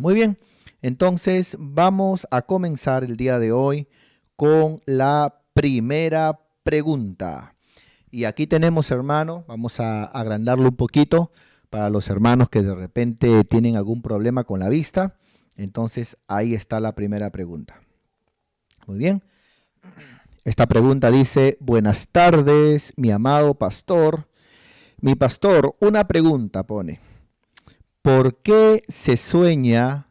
Muy bien, entonces vamos a comenzar el día de hoy con la primera pregunta. Y aquí tenemos, hermano, vamos a agrandarlo un poquito para los hermanos que de repente tienen algún problema con la vista. Entonces ahí está la primera pregunta. Muy bien. Esta pregunta dice: buenas tardes, mi amado pastor. Mi pastor, una pregunta pone: ¿por qué se sueña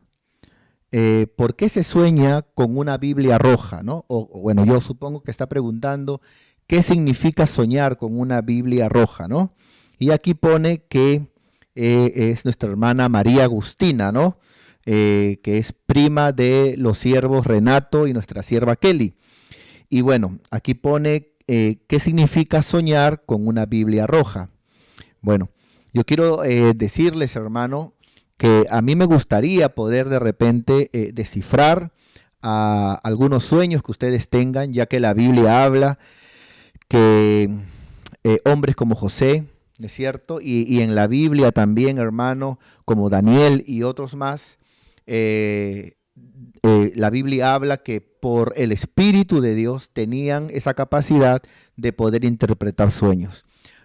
con una Biblia roja, ¿no? Bueno, yo supongo que está preguntando qué significa soñar con una Biblia roja, ¿no? Y aquí pone que es nuestra hermana María Agustina, ¿no? Que es prima de los siervos Renato y nuestra sierva Kelly. Y bueno, aquí pone qué significa soñar con una Biblia roja. Bueno, yo quiero decirles, hermano, que a mí me gustaría poder de repente descifrar algunos sueños que ustedes tengan, ya que la Biblia habla que hombres como José, ¿no es cierto? Y en la Biblia también, hermano, como Daniel y otros más, la Biblia habla que por el Espíritu de Dios tenían esa capacidad de poder interpretar sueños.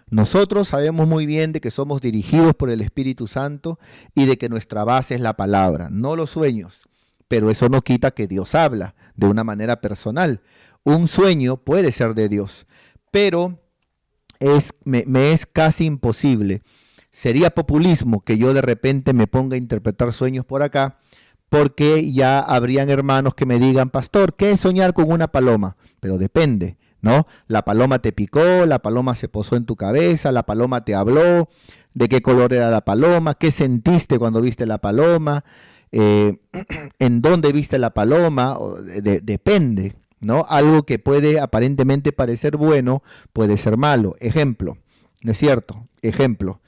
Nosotros sabemos muy bien de que somos dirigidos por el Espíritu Santo y de que nuestra base es la palabra, no los sueños. Pero eso no quita que Dios habla de una manera personal. Un sueño puede ser de Dios, pero me es casi imposible. Sería populismo que yo de repente me ponga a interpretar sueños por acá, porque ya habrían hermanos que me digan: pastor, ¿qué es soñar con una paloma? Pero depende, ¿no? La paloma te picó, la paloma se posó en tu cabeza, la paloma te habló, de qué color era la paloma, qué sentiste cuando viste la paloma, en dónde viste la paloma, depende, ¿no? Algo que puede aparentemente parecer bueno, puede ser malo. Ejemplo, ¿no es cierto? Ejemplo.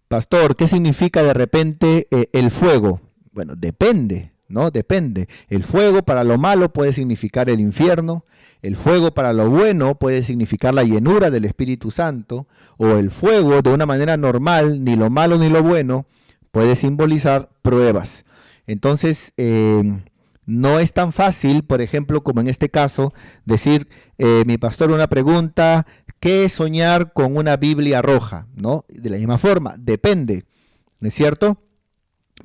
Pastor, ¿qué significa de repente el fuego? Bueno, depende, ¿no? Depende. El fuego para lo malo puede significar el infierno, el fuego para lo bueno puede significar la llenura del Espíritu Santo, o el fuego de una manera normal, ni lo malo ni lo bueno, puede simbolizar pruebas. Entonces, no es tan fácil, por ejemplo, como en este caso, decir, mi pastor, una pregunta: ¿qué es soñar con una Biblia roja? ¿No? De la misma forma, depende, ¿no es cierto?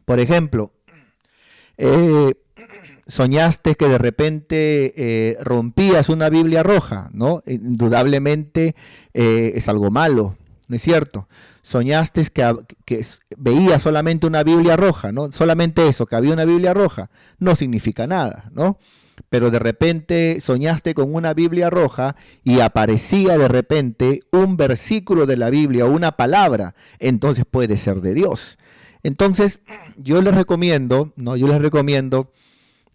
Por ejemplo, soñaste que de repente rompías una Biblia roja, ¿no? Indudablemente es algo malo, ¿no es cierto? Soñaste que veías solamente una Biblia roja, ¿no? Solamente eso, que había una Biblia roja, no significa nada, ¿no? Pero de repente soñaste con una Biblia roja y aparecía de repente un versículo de la Biblia o una palabra, entonces puede ser de Dios. Entonces, yo les recomiendo, ¿no? Yo les recomiendo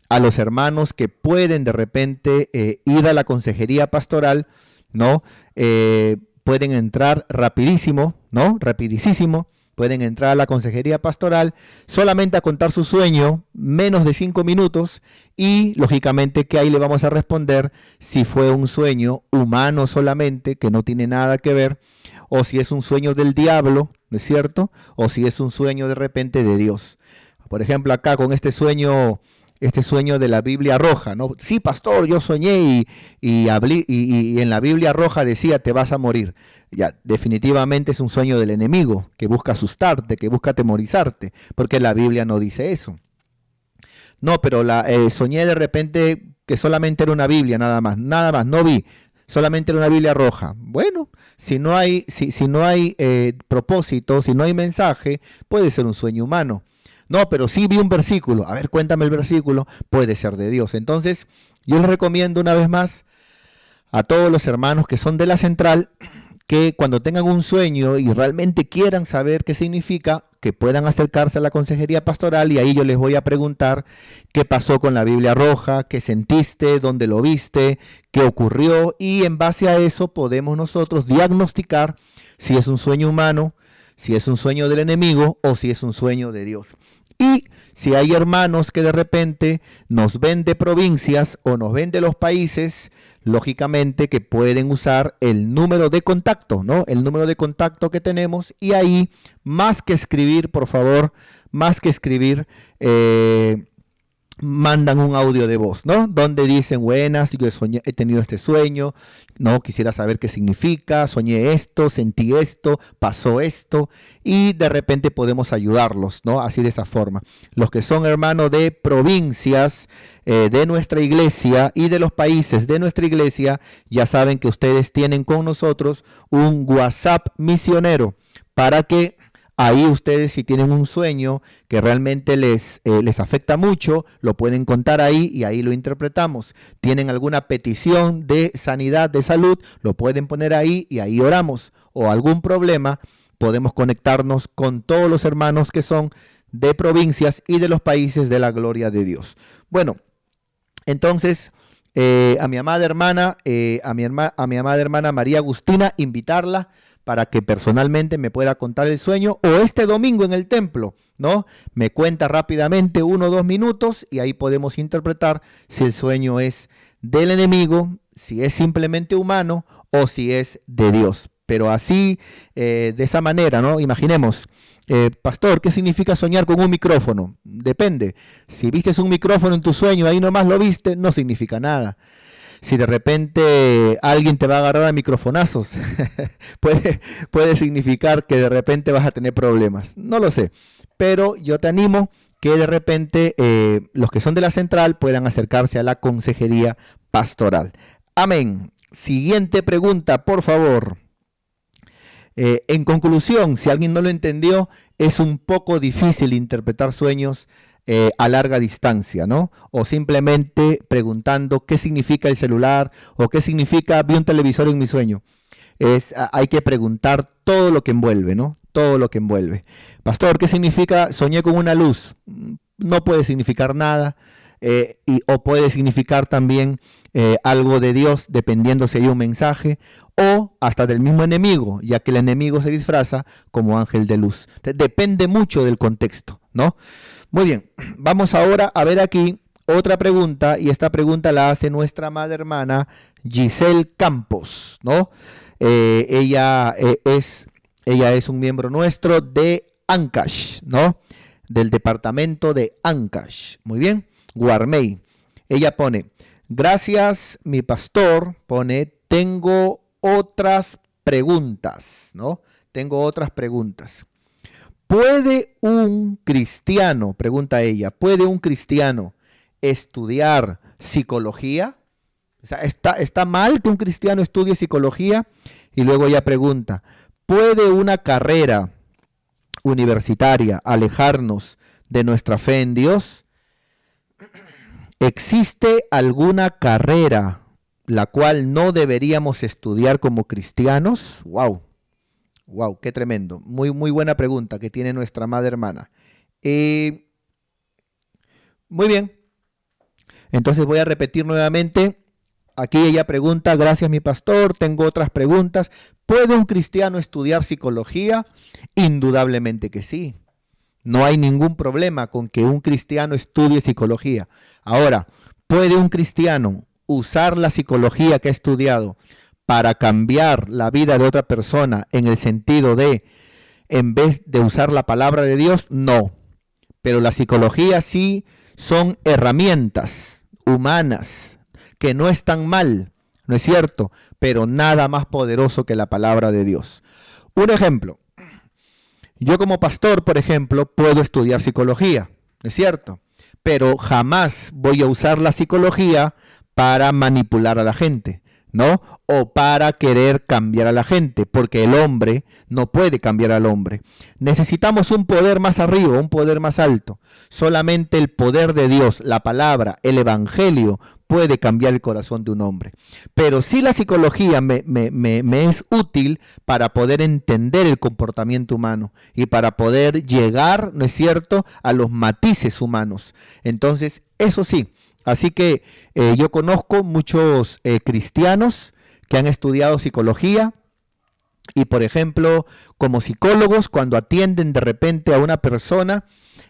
a los hermanos que pueden de repente ir a la consejería pastoral, ¿no? Pueden entrar rapidísimo, ¿no? Rapidísimo. Pueden entrar a la consejería pastoral solamente a contar su sueño, menos de 5 minutos, y lógicamente que ahí le vamos a responder si fue un sueño humano solamente, que no tiene nada que ver, o si es un sueño del diablo, ¿no es cierto? O si es un sueño de repente de Dios. Por ejemplo, acá con este sueño de la Biblia roja, ¿no? Sí, pastor, yo soñé y en la Biblia roja decía: te vas a morir. Ya, definitivamente es un sueño del enemigo, que busca asustarte, que busca atemorizarte, porque la Biblia no dice eso. No, pero soñé de repente que solamente era una Biblia, nada más, no vi, solamente era una Biblia roja. Bueno, si no hay propósito, si no hay mensaje, puede ser un sueño humano. No, pero sí vi un versículo. A ver, cuéntame el versículo. Puede ser de Dios. Entonces, yo les recomiendo una vez más a todos los hermanos que son de la central, que cuando tengan un sueño y realmente quieran saber qué significa, que puedan acercarse a la consejería pastoral, y ahí yo les voy a preguntar qué pasó con la Biblia roja, qué sentiste, dónde lo viste, qué ocurrió, y en base a eso podemos nosotros diagnosticar si es un sueño humano, si es un sueño del enemigo o si es un sueño de Dios. Y si hay hermanos que de repente nos ven de provincias o nos ven de los países, lógicamente que pueden usar el número de contacto, ¿no? El número de contacto que tenemos, y ahí, más que escribir, por favor, más que escribir, mandan un audio de voz, ¿no? Donde dicen: buenas, yo he tenido este sueño, no quisiera saber qué significa, soñé esto, sentí esto, pasó esto, y de repente podemos ayudarlos, ¿no? Así, de esa forma. Los que son hermanos de provincias de nuestra iglesia y de los países de nuestra iglesia, ya saben que ustedes tienen con nosotros un WhatsApp misionero, para que ahí ustedes, si tienen un sueño que realmente les afecta mucho, lo pueden contar ahí y ahí lo interpretamos. Tienen alguna petición de sanidad, de salud, lo pueden poner ahí y ahí oramos. O algún problema, podemos conectarnos con todos los hermanos que son de provincias y de los países de la gloria de Dios. Bueno, entonces, a mi amada hermana, amada hermana María Agustina, invitarla para que personalmente me pueda contar el sueño, o este domingo en el templo, ¿no? Me cuenta rápidamente 1 o 2 minutos y ahí podemos interpretar si el sueño es del enemigo, si es simplemente humano o si es de Dios. Pero así, de esa manera, ¿no? Imaginemos, pastor, ¿qué significa soñar con un micrófono? Depende. Si vistes un micrófono en tu sueño, ahí nomás lo viste, no significa nada. Si de repente alguien te va a agarrar a microfonazos, puede significar que de repente vas a tener problemas. No lo sé, pero yo te animo que de repente los que son de la central puedan acercarse a la consejería pastoral. Amén. Siguiente pregunta, por favor. En conclusión, si alguien no lo entendió, es un poco difícil interpretar sueños a larga distancia, ¿no? O simplemente preguntando qué significa el celular o qué significa vi un televisor en mi sueño. Hay que preguntar todo lo que envuelve, ¿no? Todo lo que envuelve. Pastor, ¿qué significa soñé con una luz? No puede significar nada. O puede significar también algo de Dios, dependiendo si hay un mensaje, o hasta del mismo enemigo, ya que el enemigo se disfraza como ángel de luz. Depende mucho del contexto, ¿no? Muy bien, vamos ahora a ver aquí otra pregunta, y esta pregunta la hace nuestra amada hermana Giselle Campos, ¿no? Ella es un miembro nuestro de Ancash, ¿no? Del departamento de Ancash. Muy bien. Guarmey. Ella pone: gracias, mi pastor. Pone: tengo otras preguntas, ¿no? Tengo otras preguntas. ¿Puede un cristiano, pregunta ella, puede un cristiano estudiar psicología? O sea, ¿está mal que un cristiano estudie psicología? Y luego ella pregunta: ¿puede una carrera universitaria alejarnos de nuestra fe en Dios? ¿Existe alguna carrera la cual no deberíamos estudiar como cristianos? Wow, qué tremendo. Muy, muy buena pregunta que tiene nuestra amada hermana. Muy bien. Entonces voy a repetir nuevamente. Aquí ella pregunta: gracias, mi pastor, tengo otras preguntas. ¿Puede un cristiano estudiar psicología? Indudablemente que sí. No hay ningún problema con que un cristiano estudie psicología. Ahora, ¿puede un cristiano usar la psicología que ha estudiado para cambiar la vida de otra persona en el sentido de, en vez de usar la palabra de Dios? No. Pero la psicología sí son herramientas humanas que no están mal, ¿no es cierto? Pero nada más poderoso que la palabra de Dios. Un ejemplo. Yo como pastor, por ejemplo, puedo estudiar psicología, ¿no es cierto? Pero jamás voy a usar la psicología para manipular a la gente, ¿no? O para querer cambiar a la gente, porque el hombre no puede cambiar al hombre. Necesitamos un poder más arriba, un poder más alto. Solamente el poder de Dios, la palabra, el evangelio, puede cambiar el corazón de un hombre. Pero sí, la psicología me es útil para poder entender el comportamiento humano y para poder llegar, ¿no es cierto?, a los matices humanos. Entonces, eso sí. Así que yo conozco muchos cristianos que han estudiado psicología y, por ejemplo, como psicólogos, cuando atienden de repente a una persona,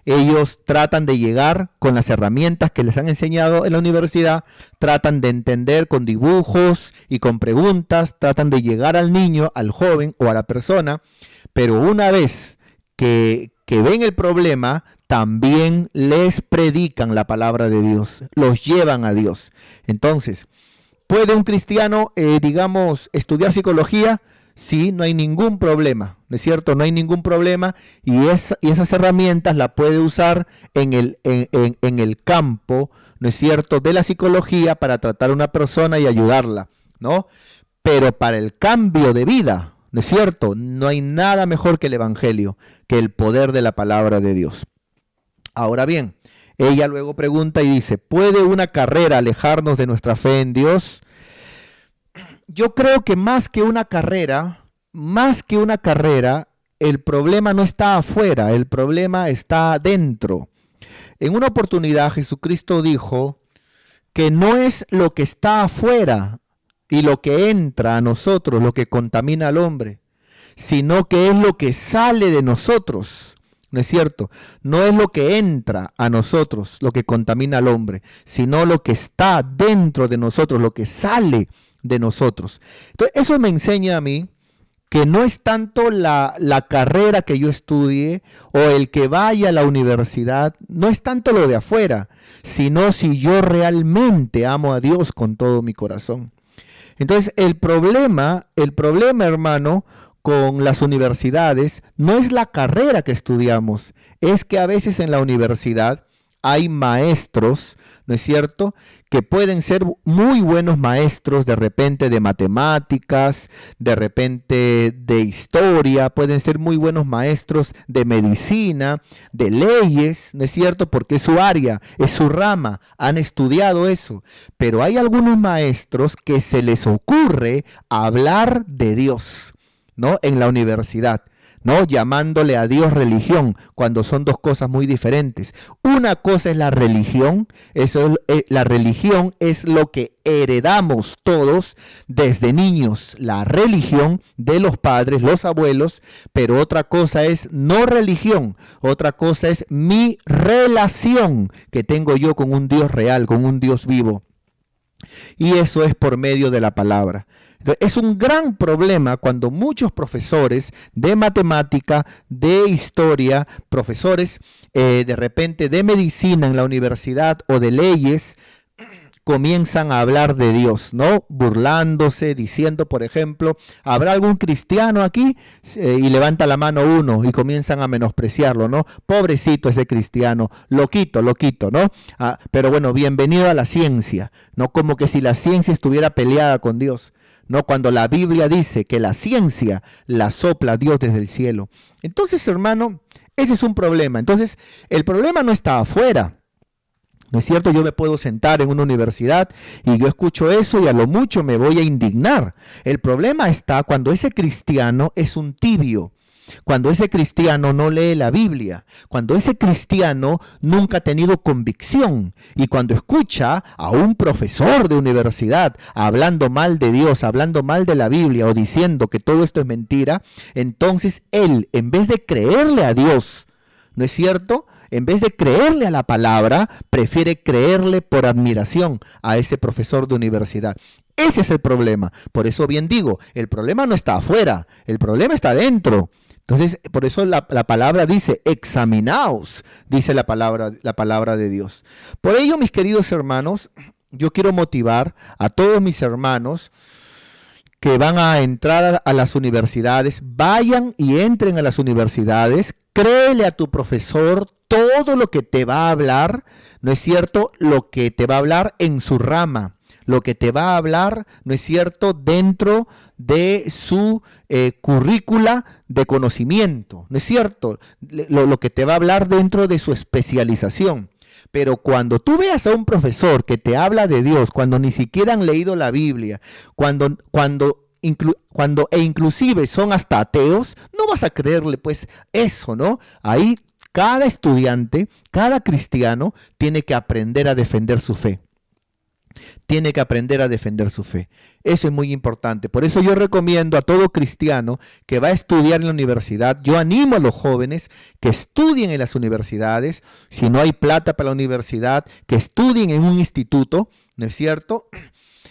Ellos tratan de llegar con las herramientas que les han enseñado en la universidad, tratan de entender con dibujos y con preguntas, tratan de llegar al niño, al joven o a la persona, pero una vez que ven el problema, también les predican la palabra de Dios, los llevan a Dios. Entonces, ¿puede un cristiano, digamos, estudiar psicología? Sí, no hay ningún problema, ¿no es cierto? No hay ningún problema y esas herramientas las puede usar en el campo, ¿no es cierto?, de la psicología para tratar a una persona y ayudarla, ¿no? Pero para el cambio de vida, ¿no es cierto?, no hay nada mejor que el Evangelio, que el poder de la palabra de Dios. Ahora bien, ella luego pregunta y dice, ¿puede una carrera alejarnos de nuestra fe en Dios? Yo creo que más que una carrera, el problema no está afuera, el problema está dentro. En una oportunidad Jesucristo dijo que no es lo que está afuera y lo que entra a nosotros lo que contamina al hombre, sino que es lo que sale de nosotros. ¿No es cierto? No es lo que entra a nosotros lo que contamina al hombre, sino lo que está dentro de nosotros, lo que sale de nosotros. Entonces, eso me enseña a mí que no es tanto la carrera que yo estudie o el que vaya a la universidad, no es tanto lo de afuera, sino si yo realmente amo a Dios con todo mi corazón. Entonces, el problema, hermano, con las universidades no es la carrera que estudiamos, es que a veces en la universidad hay maestros, ¿no es cierto?, que pueden ser muy buenos maestros de repente de matemáticas, de repente de historia, pueden ser muy buenos maestros de medicina, de leyes, ¿no es cierto?, porque es su área, es su rama, han estudiado eso. Pero hay algunos maestros que se les ocurre hablar de Dios, ¿no?, en la universidad, ¿no?, llamándole a Dios religión, cuando son dos cosas muy diferentes. Una cosa es la religión, la religión es lo que heredamos todos desde niños, la religión de los padres, los abuelos, pero otra cosa es no religión, otra cosa es mi relación que tengo yo con un Dios real, con un Dios vivo. Y eso es por medio de la palabra. Es un gran problema cuando muchos profesores de matemática, de historia, profesores de repente de medicina en la universidad o de leyes, comienzan a hablar de Dios, ¿no? Burlándose, diciendo, por ejemplo, ¿habrá algún cristiano aquí? Y levanta la mano uno y comienzan a menospreciarlo, ¿no? Pobrecito ese cristiano, loquito, ¿no? Pero bueno, bienvenido a la ciencia, ¿no? Como que si la ciencia estuviera peleada con Dios, ¿no? Cuando la Biblia dice que la ciencia la sopla Dios desde el cielo. Entonces, hermano, ese es un problema. Entonces, el problema no está afuera. ¿No es cierto? Yo me puedo sentar en una universidad y yo escucho eso y a lo mucho me voy a indignar. El problema está cuando ese cristiano es un tibio, cuando ese cristiano no lee la Biblia, cuando ese cristiano nunca ha tenido convicción y cuando escucha a un profesor de universidad hablando mal de Dios, hablando mal de la Biblia o diciendo que todo esto es mentira, entonces él, en vez de creerle a Dios, ¿no es cierto?, en vez de creerle a la palabra, prefiere creerle por admiración a ese profesor de universidad. Ese es el problema. Por eso bien digo, el problema no está afuera, el problema está dentro. Entonces, por eso la palabra dice, examinaos, dice la palabra de Dios. Por ello, mis queridos hermanos, yo quiero motivar a todos mis hermanos que van a entrar a las universidades, vayan y entren a las universidades, créele a tu profesor todo lo que te va a hablar, ¿no es cierto?, lo que te va a hablar en su rama, lo que te va a hablar, ¿no es cierto?, dentro de su currícula de conocimiento, ¿no es cierto?, lo que te va a hablar dentro de su especialización. Pero cuando tú veas a un profesor que te habla de Dios, cuando ni siquiera han leído la Biblia, inclusive son hasta ateos, no vas a creerle pues eso, ¿no? Ahí cada estudiante, cada cristiano tiene que aprender a defender su fe. tiene que aprender a defender su fe. Eso es muy importante. Por eso yo recomiendo a todo cristiano que va a estudiar en la universidad, yo animo a los jóvenes que estudien en las universidades, si no hay plata para la universidad, que estudien en un instituto, ¿no es cierto?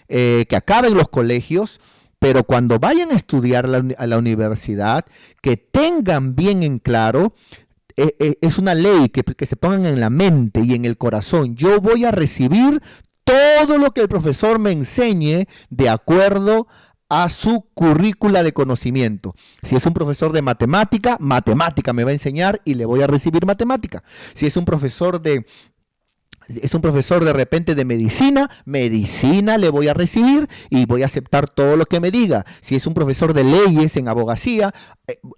Que acaben los colegios, pero cuando vayan a estudiar a la universidad, que tengan bien en claro, es una ley que se pongan en la mente y en el corazón. Yo voy a recibir todo lo que el profesor me enseñe de acuerdo a su currícula de conocimiento. Si es un profesor de matemática, matemática me va a enseñar y le voy a recibir matemática. Si es un profesor de repente de medicina, medicina le voy a recibir y voy a aceptar todo lo que me diga. Si es un profesor de leyes en abogacía,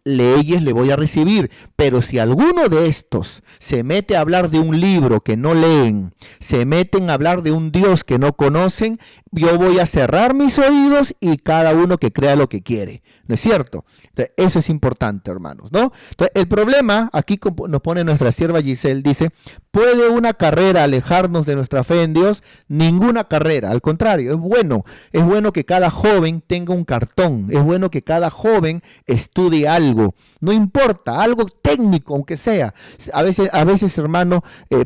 leyes le voy a recibir. Pero si alguno de estos se mete a hablar de un libro que no leen, se meten a hablar de un Dios que no conocen, yo voy a cerrar mis oídos y cada uno que crea lo que quiere. ¿No es cierto? Entonces, eso es importante, hermanos, ¿no? Entonces, el problema, aquí nos pone nuestra sierva Giselle, dice, ¿puede una carrera alejarnos de nuestra fe en Dios? Ninguna carrera, al contrario, es bueno que cada joven tenga un cartón, es bueno que cada joven estudie algo, no importa, algo técnico, aunque sea. A veces hermano,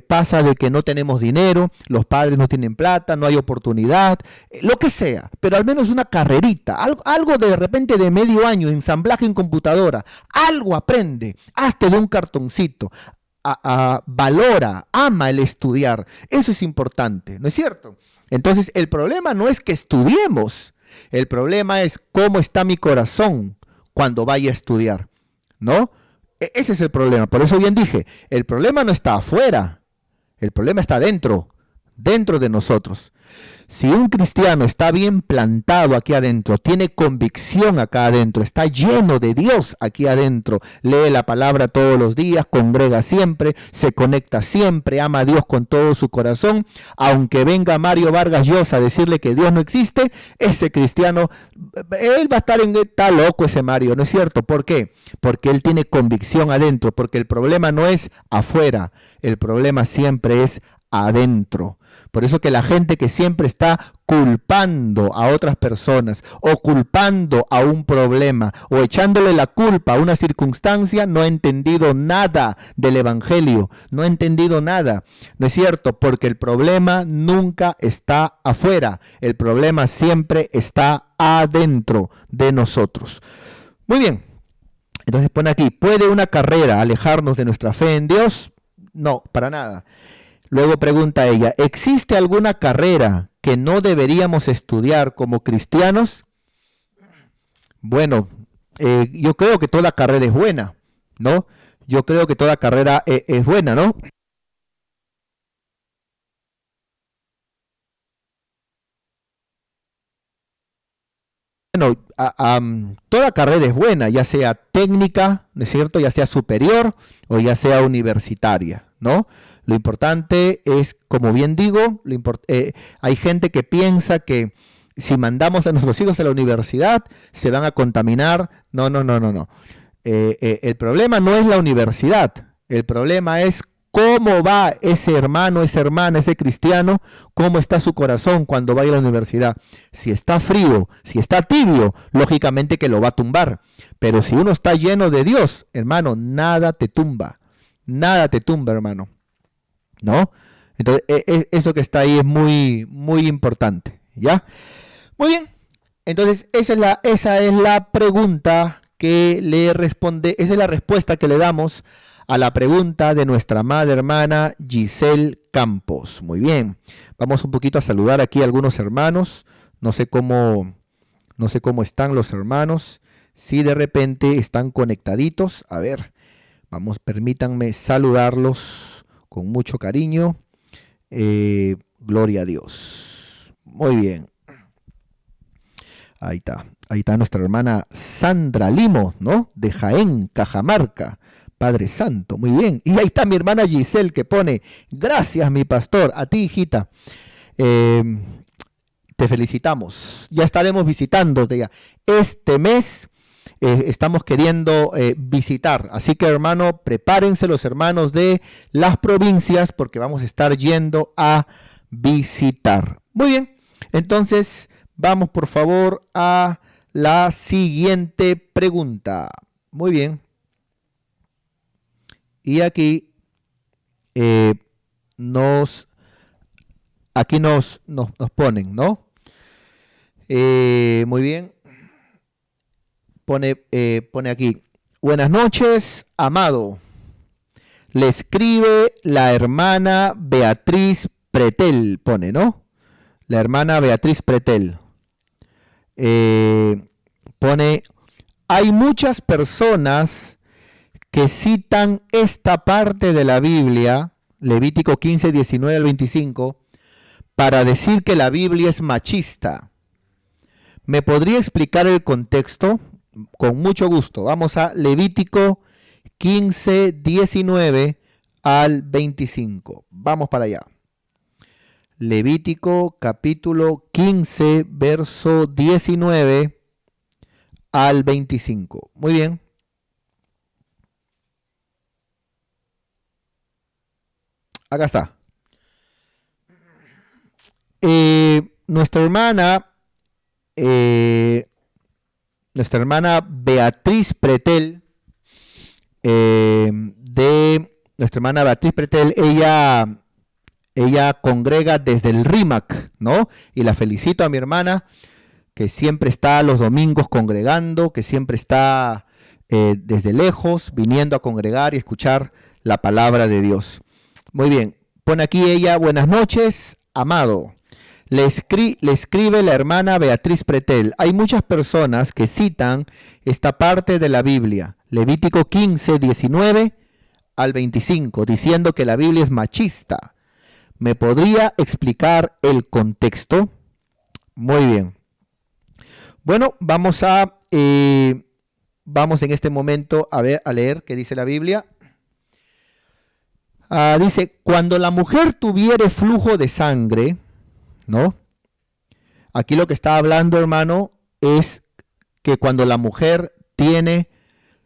pasa de que no tenemos dinero, los padres no tienen plata, no hay oportunidad, lo que sea, pero al menos una carrerita, algo de repente de medio año, ensamblaje en computadora, algo aprende, hazte de un cartoncito, valora, ama el estudiar, eso es importante, ¿no es cierto? Entonces el problema no es que estudiemos, el problema es cómo está mi corazón cuando vaya a estudiar, ¿no? Ese es el problema, por eso bien dije, el problema no está afuera, el problema está dentro de nosotros. Si un cristiano está bien plantado aquí adentro, tiene convicción acá adentro, está lleno de Dios aquí adentro, lee la palabra todos los días, congrega siempre, se conecta siempre, ama a Dios con todo su corazón, aunque venga Mario Vargas Llosa a decirle que Dios no existe, ese cristiano, él va a estar está loco ese Mario, ¿no es cierto? ¿Por qué? Porque él tiene convicción adentro, porque el problema no es afuera, el problema siempre es adentro. Por eso que la gente que siempre está culpando a otras personas o culpando a un problema o echándole la culpa a una circunstancia, no ha entendido nada del evangelio, no ha entendido nada, ¿no es cierto? Porque el problema nunca está afuera, el problema siempre está adentro de nosotros. Muy bien, entonces pone aquí, ¿puede una carrera alejarnos de nuestra fe en Dios? No, para nada. Luego pregunta ella, ¿existe alguna carrera que no deberíamos estudiar como cristianos? Bueno, yo creo que toda carrera es buena, ¿no? Yo creo que toda carrera es buena, ¿no? Bueno, toda carrera es buena, ya sea técnica, ¿no es cierto? Ya sea superior o ya sea universitaria, ¿no? Lo importante es, como bien digo, hay gente que piensa que si mandamos a nuestros hijos a la universidad se van a contaminar. No, no, no, no, no. El problema no es la universidad, el problema es cómo va ese hermano, esa hermana, ese cristiano, cómo está su corazón cuando va a ir a la universidad. Si está frío, si está tibio, lógicamente que lo va a tumbar. Pero si uno está lleno de Dios, hermano, nada te tumba, hermano, ¿no? Entonces, eso que está ahí es muy, muy importante, ¿ya? Muy bien, entonces esa es la pregunta que le responde, esa es la respuesta que le damos a la pregunta de nuestra amada hermana Giselle Campos. Muy bien, vamos un poquito a saludar aquí a algunos hermanos, no sé cómo están los hermanos, si de repente están conectaditos, a ver, vamos, permítanme saludarlos con mucho cariño, gloria a Dios. Muy bien. Ahí está nuestra hermana Sandra Limo, ¿no? De Jaén, Cajamarca, Padre Santo, muy bien. Y ahí está mi hermana Giselle que pone, gracias mi pastor, a ti hijita, te felicitamos, ya estaremos visitándote ya. Este mes estamos queriendo visitar, así que hermano, prepárense los hermanos de las provincias porque vamos a estar yendo a visitar. Muy bien. Entonces, vamos por favor a la siguiente pregunta. Muy bien. Y aquí eh, nos, nos ponen, ¿no? Muy bien. Pone aquí. Buenas noches, amado. Le escribe la hermana Beatriz Pretel, pone, ¿no? La hermana Beatriz Pretel. Pone, hay muchas personas que citan esta parte de la Biblia, Levítico 15, 19 al 25, para decir que la Biblia es machista. ¿Me podría explicar el contexto? Con mucho gusto. Vamos a Levítico 15, 19 al 25. Vamos para allá. Levítico capítulo 15, verso 19 al 25. Muy bien. Acá está. Nuestra hermana Beatriz Pretel, ella congrega desde el RIMAC, ¿no? Y la felicito a mi hermana, que siempre está los domingos congregando, que siempre está desde lejos, viniendo a congregar y escuchar la palabra de Dios. Muy bien, pone aquí ella, buenas noches, amado. Le escribe la hermana Beatriz Pretel. Hay muchas personas que citan esta parte de la Biblia, Levítico 15, 19 al 25, diciendo que la Biblia es machista. ¿Me podría explicar el contexto? Muy bien. Bueno, vamos en este momento a leer qué dice la Biblia. Dice, cuando la mujer tuviere flujo de sangre, ¿no? Aquí lo que está hablando, hermano, es que cuando la mujer tiene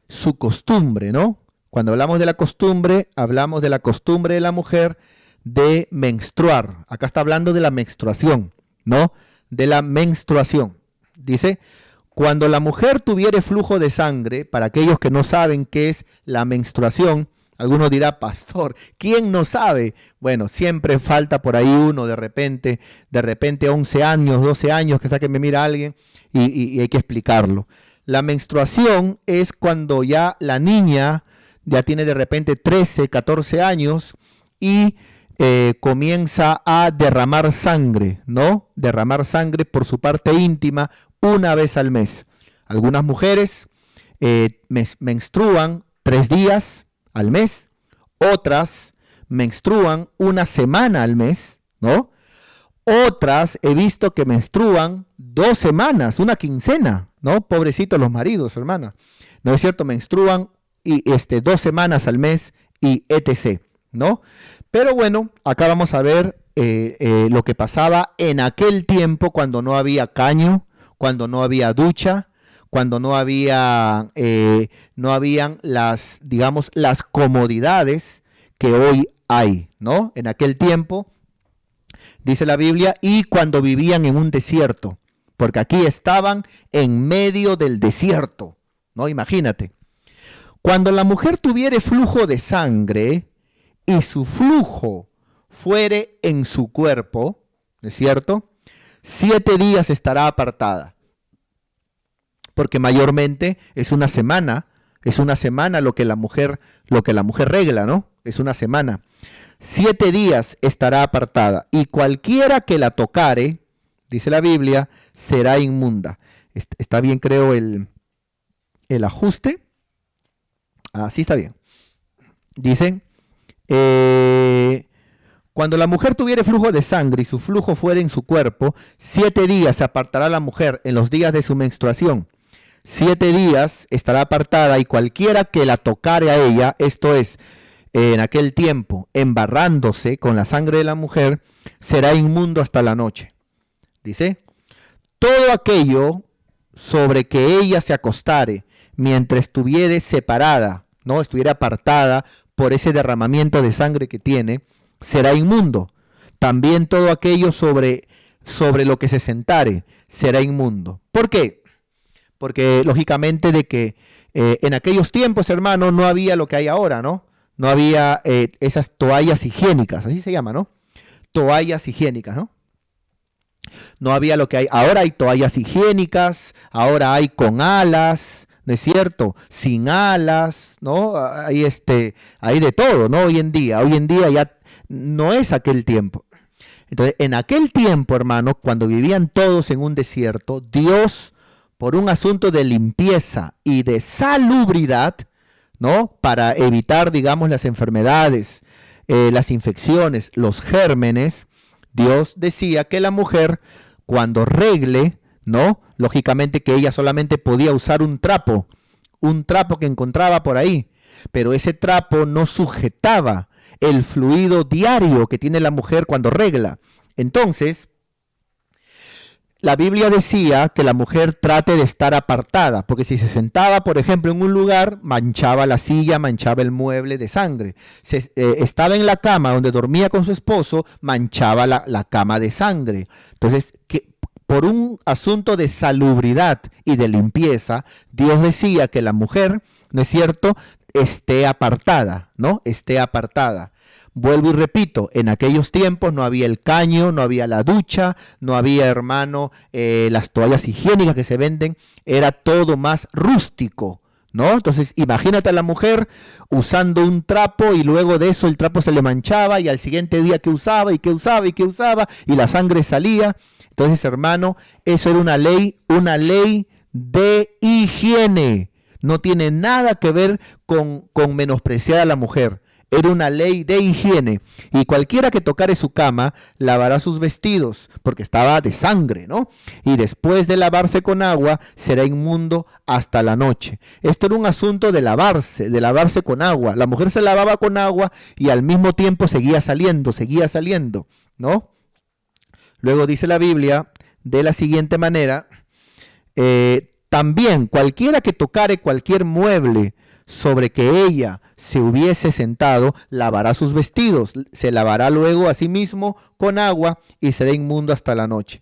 su costumbre, ¿no? Cuando hablamos de la costumbre de la mujer de menstruar. Acá está hablando de la menstruación, ¿no? De la menstruación. Dice, cuando la mujer tuviere flujo de sangre, para aquellos que no saben qué es la menstruación, alguno dirá, pastor, ¿quién no sabe? Bueno, siempre falta por ahí uno, de repente 11 años, 12 años, que me mira alguien y hay que explicarlo. La menstruación es cuando ya la niña ya tiene de repente 13, 14 años y comienza a derramar sangre, ¿no? Derramar sangre por su parte íntima una vez al mes. Algunas mujeres menstruan 3 días al mes, otras menstruan una semana al mes, ¿no? Otras he visto que menstruan 2 semanas, una quincena, ¿no? Pobrecitos los maridos, hermana. ¿No es cierto? Menstruan 2 semanas al mes y etc., ¿no? Pero bueno, acá vamos a ver lo que pasaba en aquel tiempo cuando no había caño, cuando no había ducha, cuando no habían las comodidades que hoy hay, ¿no? En aquel tiempo, dice la Biblia, y cuando vivían en un desierto, porque aquí estaban en medio del desierto, ¿no? Imagínate. Cuando la mujer tuviere flujo de sangre y su flujo fuere en su cuerpo, ¿no es cierto? 7 días estará apartada. Porque mayormente es una semana lo que la mujer regla, ¿no? Es una semana. 7 días estará apartada, y cualquiera que la tocare, dice la Biblia, será inmunda. Está bien, creo, el ajuste. Sí está bien. Dicen, cuando la mujer tuviere flujo de sangre y su flujo fuera en su cuerpo, 7 días se apartará la mujer en los días de su menstruación. 7 días estará apartada, y cualquiera que la tocare a ella, esto es, en aquel tiempo, embarrándose con la sangre de la mujer, será inmundo hasta la noche. Dice, todo aquello sobre que ella se acostare mientras estuviere separada, ¿no? Estuviera apartada por ese derramamiento de sangre que tiene, será inmundo. También todo aquello sobre sobre lo que se sentare será inmundo. ¿Por qué? Porque lógicamente de que en aquellos tiempos, hermano, no había lo que hay ahora, ¿no? No había esas toallas higiénicas, así se llama, ¿no? Toallas higiénicas, ¿no? No había lo que hay. Ahora hay toallas higiénicas, ahora hay con alas, ¿no es cierto? Sin alas, ¿no? Hay de todo, ¿no? Hoy en día ya no es aquel tiempo. Entonces, en aquel tiempo, hermano, cuando vivían todos en un desierto, Dios, por un asunto de limpieza y de salubridad, ¿no? Para evitar, digamos, las enfermedades, las infecciones, los gérmenes, Dios decía que la mujer, cuando regle, ¿no? Lógicamente que ella solamente podía usar un trapo que encontraba por ahí, pero ese trapo no sujetaba el fluido diario que tiene la mujer cuando regla. Entonces, la Biblia decía que la mujer trate de estar apartada, porque si se sentaba, por ejemplo, en un lugar, manchaba la silla, manchaba el mueble de sangre. Estaba en la cama donde dormía con su esposo, manchaba la cama de sangre. Entonces, por un asunto de salubridad y de limpieza, Dios decía que la mujer, ¿no es cierto?, esté apartada, ¿no? Esté apartada. Vuelvo y repito, en aquellos tiempos no había el caño, no había la ducha, no había, hermano, las toallas higiénicas que se venden, era todo más rústico, ¿no? Entonces, imagínate a la mujer usando un trapo y luego de eso el trapo se le manchaba y al siguiente día que usaba, y la sangre salía. Entonces, hermano, eso era una ley de higiene. No tiene nada que ver con menospreciar a la mujer. Era una ley de higiene. Y cualquiera que tocare su cama, lavará sus vestidos, porque estaba de sangre, ¿no? Y después de lavarse con agua, será inmundo hasta la noche. Esto era un asunto de lavarse con agua. La mujer se lavaba con agua y al mismo tiempo seguía saliendo, ¿no? Luego dice la Biblia de la siguiente manera, también cualquiera que tocare cualquier mueble sobre que ella se hubiese sentado, lavará sus vestidos, se lavará luego a sí mismo con agua y será inmundo hasta la noche.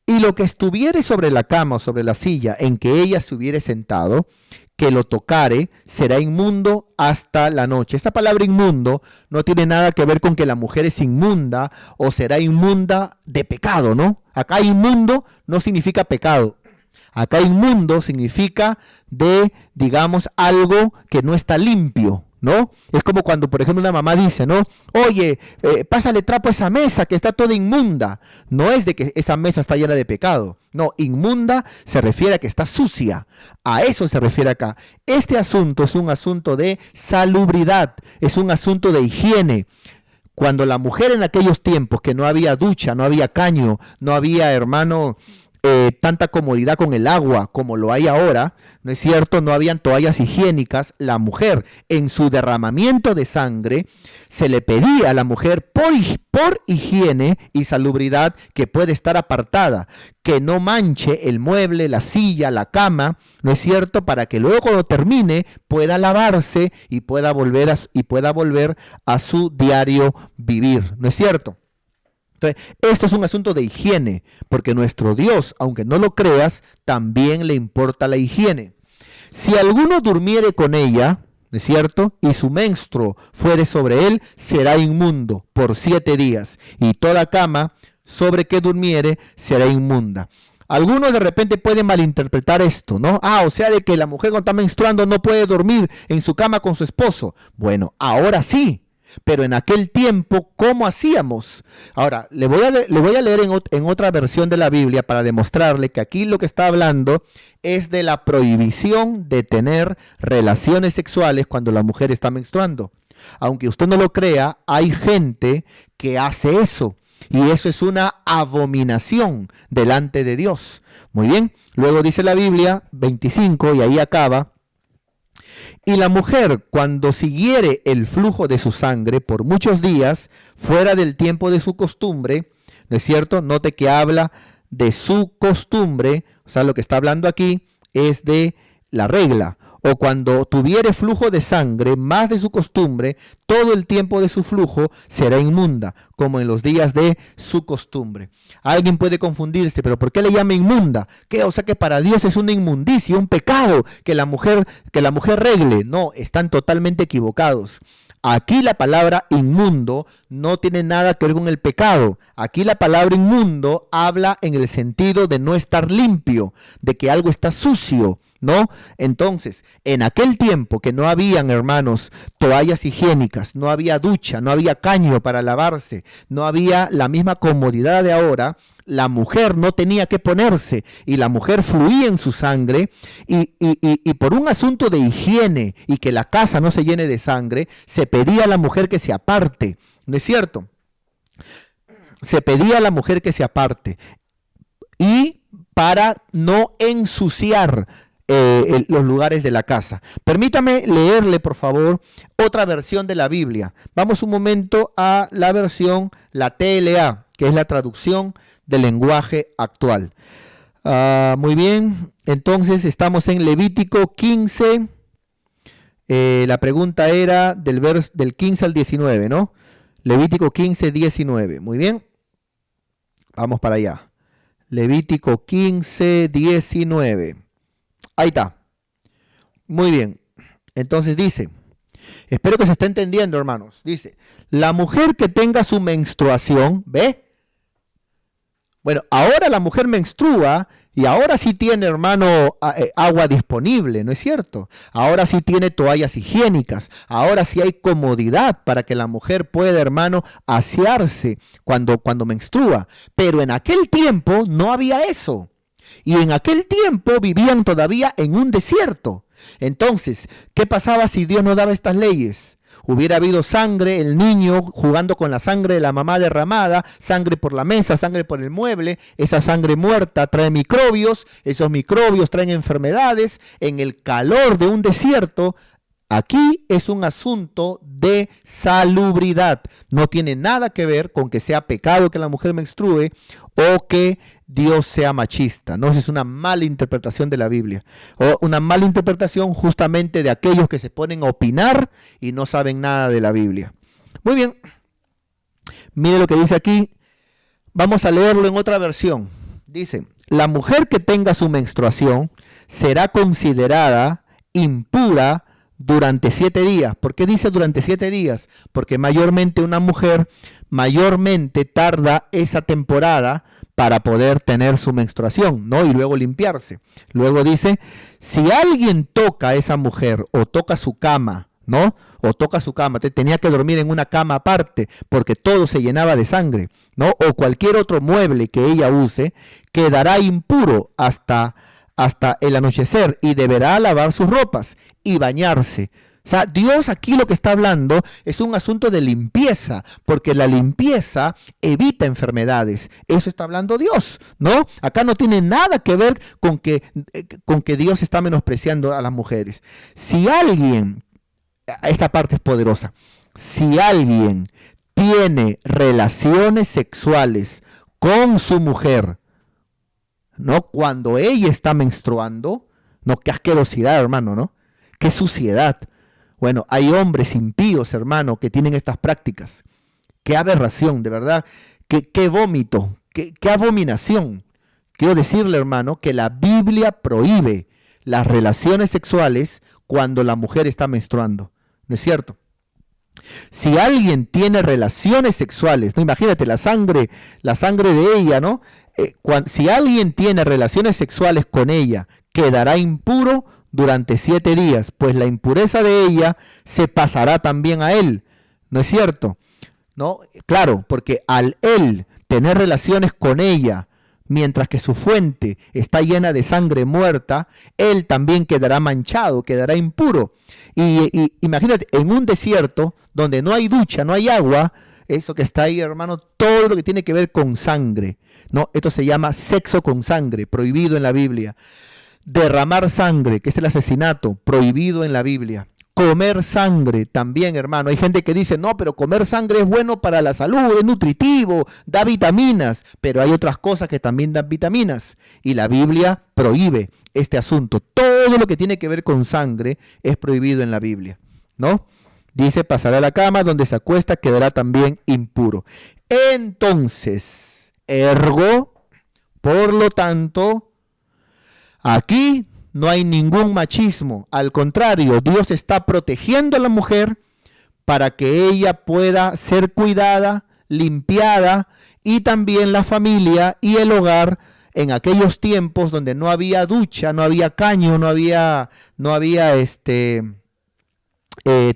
Y lo que estuviere sobre la cama o sobre la silla en que ella se hubiere sentado, que lo tocare, será inmundo hasta la noche. Esta palabra inmundo no tiene nada que ver con que la mujer es inmunda o será inmunda de pecado, ¿no? Acá inmundo no significa pecado. Acá inmundo significa digamos, algo que no está limpio, ¿no? Es como cuando, por ejemplo, una mamá dice, ¿no? Oye, pásale trapo a esa mesa que está toda inmunda. No es de que esa mesa está llena de pecado. No, inmunda se refiere a que está sucia. A eso se refiere acá. Este asunto es un asunto de salubridad, es un asunto de higiene. Cuando la mujer en aquellos tiempos que no había ducha, no había caño, no había, hermano, tanta comodidad con el agua como lo hay ahora, ¿no es cierto? No habían toallas higiénicas. La mujer, en su derramamiento de sangre, se le pedía a la mujer por higiene y salubridad que puede estar apartada, que no manche el mueble, la silla, la cama, ¿no es cierto? Para que luego cuando termine pueda lavarse y pueda volver a su diario vivir, ¿no es cierto? Entonces, esto es un asunto de higiene, porque nuestro Dios, aunque no lo creas, también le importa la higiene. Si alguno durmiere con ella, ¿no es cierto?, y su menstruo fuere sobre él, será inmundo por 7 días, y toda cama sobre que durmiere será inmunda. Algunos de repente pueden malinterpretar esto, ¿no? O sea, de que la mujer cuando está menstruando no puede dormir en su cama con su esposo. Bueno, ahora sí. Pero en aquel tiempo, ¿cómo hacíamos? Ahora, le voy a leer en otra versión de la Biblia para demostrarle que aquí lo que está hablando es de la prohibición de tener relaciones sexuales cuando la mujer está menstruando. Aunque usted no lo crea, hay gente que hace eso. Y eso es una abominación delante de Dios. Muy bien, luego dice la Biblia 25 y ahí acaba. Y la mujer, cuando siguiere el flujo de su sangre por muchos días, fuera del tiempo de su costumbre, ¿no es cierto? Note que habla de su costumbre, o sea, lo que está hablando aquí es de la regla, o cuando tuviere flujo de sangre más de su costumbre, todo el tiempo de su flujo será inmunda, como en los días de su costumbre. Alguien puede confundirse, pero ¿por qué le llama inmunda? ¿Qué? O sea que para Dios es una inmundicia, un pecado que la mujer regle. No, están totalmente equivocados. Aquí la palabra inmundo no tiene nada que ver con el pecado. Aquí la palabra inmundo habla en el sentido de no estar limpio, de que algo está sucio, ¿no? Entonces, en aquel tiempo que no habían, hermanos, toallas higiénicas, no había ducha, no había caño para lavarse, no había la misma comodidad de ahora, la mujer no tenía que ponerse y la mujer fluía en su sangre y por un asunto de higiene y que la casa no se llene de sangre, se pedía a la mujer que se aparte, ¿no es cierto? Se pedía a la mujer que se aparte y para no ensuciar los lugares de la casa. Permítame leerle, por favor, otra versión de la Biblia. Vamos un momento a la versión, la TLA, que es la traducción del lenguaje actual. Muy bien, entonces estamos en Levítico 15. La pregunta era del 15 al 19, ¿no? Levítico 15, 19. Muy bien, vamos para allá. Levítico 15, 19. Ahí está. Muy bien. Entonces dice, espero que se esté entendiendo, hermanos. Dice, la mujer que tenga su menstruación, ¿ve? Bueno, ahora la mujer menstrua y ahora sí tiene, hermano, agua disponible, ¿no es cierto? Ahora sí tiene toallas higiénicas. Ahora sí hay comodidad para que la mujer pueda, hermano, asearse cuando menstrua. Pero en aquel tiempo no había eso. Y en aquel tiempo vivían todavía en un desierto. Entonces, ¿qué pasaba si Dios no daba estas leyes? Hubiera habido sangre, el niño jugando con la sangre de la mamá derramada, sangre por la mesa, sangre por el mueble. Esa sangre muerta trae microbios, esos microbios traen enfermedades. En el calor de un desierto, aquí es un asunto de salubridad. No tiene nada que ver con que sea pecado que la mujer menstrue o que Dios sea machista. No, es una mala interpretación de la Biblia. O una mala interpretación justamente de aquellos que se ponen a opinar y no saben nada de la Biblia. Muy bien. Mire lo que dice aquí. Vamos a leerlo en otra versión. Dice, la mujer que tenga su menstruación será considerada impura durante 7 días. ¿Por qué dice durante 7 días? Porque mayormente una mujer tarda esa temporada para poder tener su menstruación, ¿no? Y luego limpiarse. Luego dice, si alguien toca a esa mujer o toca su cama, ¿no? O toca su cama, tenía que dormir en una cama aparte porque todo se llenaba de sangre, ¿no? O cualquier otro mueble que ella use, quedará impuro hasta el anochecer y deberá lavar sus ropas y bañarse. O sea, Dios aquí lo que está hablando es un asunto de limpieza, porque la limpieza evita enfermedades. Eso está hablando Dios, ¿no? Acá no tiene nada que ver con que Dios está menospreciando a las mujeres. Si alguien, esta parte es poderosa, si alguien tiene relaciones sexuales con su mujer, ¿no? Cuando ella está menstruando, no, qué asquerosidad, hermano, ¿no? Qué suciedad. Bueno, hay hombres impíos, hermano, que tienen estas prácticas. Qué aberración, de verdad. Qué vómito, qué abominación. Quiero decirle, hermano, que la Biblia prohíbe las relaciones sexuales cuando la mujer está menstruando. ¿No es cierto? Si alguien tiene relaciones sexuales, no, imagínate la sangre de ella, ¿no? Si alguien tiene relaciones sexuales con ella, quedará impuro durante 7 días, pues la impureza de ella se pasará también a él. ¿No es cierto? ¿No? Claro, porque al él tener relaciones con ella, mientras que su fuente está llena de sangre muerta, él también quedará manchado, quedará impuro. Y imagínate, en un desierto donde no hay ducha, no hay agua, eso que está ahí, hermano, todo lo que tiene que ver con sangre, ¿no? Esto se llama sexo con sangre, prohibido en la Biblia. Derramar sangre, que es el asesinato, prohibido en la Biblia. Comer sangre también, hermano. Hay gente que dice, no, pero comer sangre es bueno para la salud, es nutritivo, da vitaminas, pero hay otras cosas que también dan vitaminas. Y la Biblia prohíbe este asunto. Todo lo que tiene que ver con sangre es prohibido en la Biblia, ¿no? Dice, pasará a la cama, donde se acuesta quedará también impuro. Entonces, ergo, por lo tanto, aquí no hay ningún machismo. Al contrario, Dios está protegiendo a la mujer para que ella pueda ser cuidada, limpiada, y también la familia y el hogar en aquellos tiempos donde no había ducha, no había caño, no había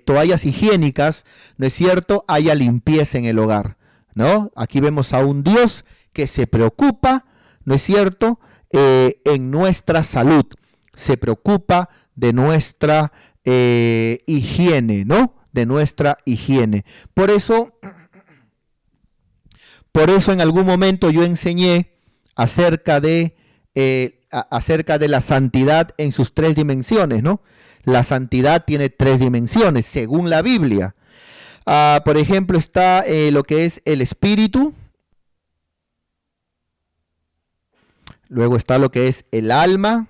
toallas higiénicas, ¿no es cierto? Haya limpieza en el hogar, ¿no? Aquí vemos a un Dios que se preocupa, ¿no es cierto?, en nuestra salud. Se preocupa de nuestra higiene, ¿no? De nuestra higiene. Por eso en algún momento yo enseñé acerca de la santidad en sus tres dimensiones, ¿no? La santidad tiene tres dimensiones, según la Biblia. Por ejemplo, está lo que es el espíritu. Luego está lo que es el alma.